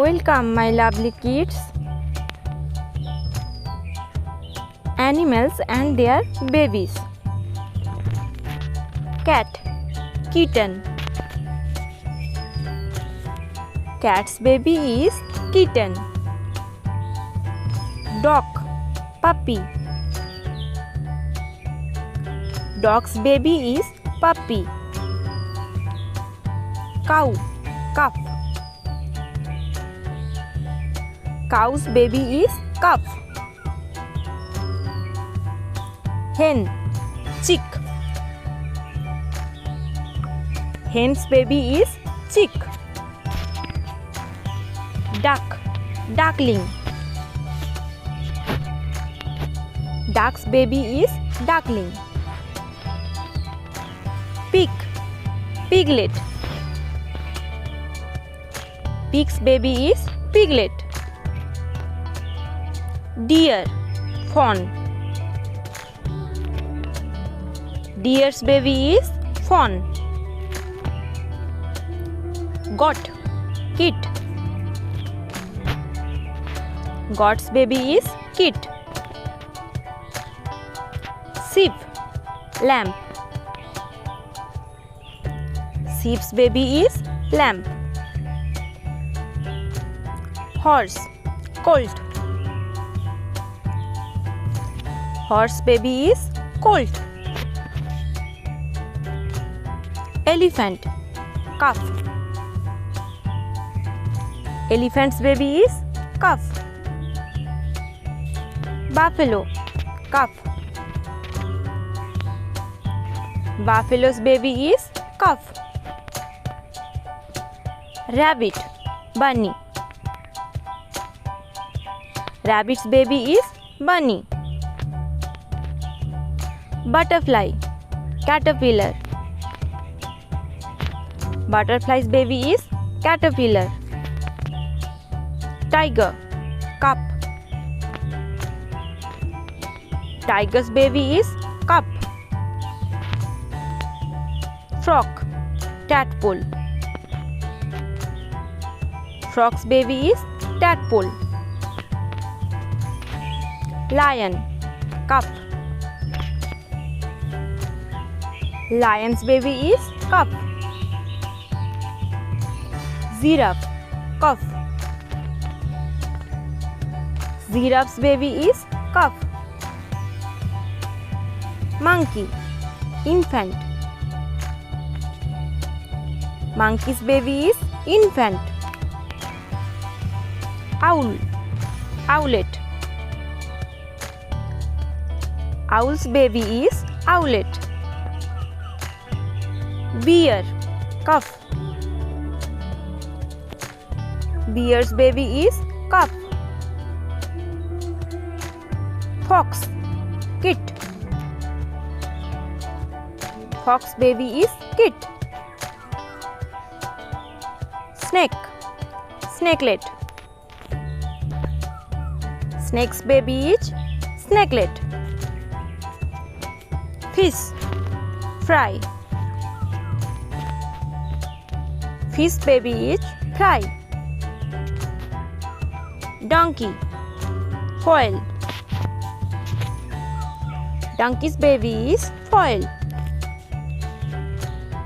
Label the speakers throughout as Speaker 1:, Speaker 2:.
Speaker 1: Welcome, my lovely kids, animals and their babies. Cat, kitten. Cat's baby is kitten. Dog, puppy. Dog's baby is puppy. Cow, calf. Cow's baby is calf. Hen, chick. Hen's baby is chick. Duck, duckling. Duck's baby is duckling. Pig, piglet. Pig's baby is piglet. Deer, fawn. Deer's baby is fawn. Goat, kit. Goat's baby is kit. Sheep, lamb. Sheep's baby is lamb. Horse, colt. Horse baby is colt. Elephant, calf. Elephant's baby is calf. Buffalo, calf. Buffalo's baby is calf. Rabbit, bunny. Rabbit's baby is bunny. Butterfly, caterpillar. Butterfly's baby is caterpillar. Tiger, cub. Tiger's baby is cub. Frog, tadpole. Frog's baby is tadpole. Lion, calf. Lion's baby is calf. Giraffe, calf. Giraffe's baby is calf. Monkey, infant. Monkey's baby is infant. Owl, owlet. Owl's baby is owlet. Bear, calf. Bear's baby is calf. Fox, kit. Fox baby is kit. Snake, snakelet. Snake's baby is snakelet. Fish, fry. Fish baby is fry. Donkey, foil. Donkey's baby is foil.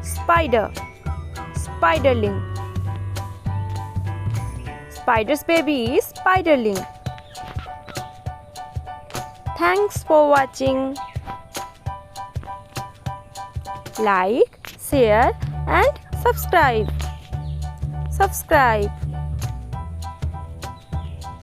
Speaker 1: Spider, spiderling. Spider's baby is spiderling. Thanks for watching. Like, share and subscribe.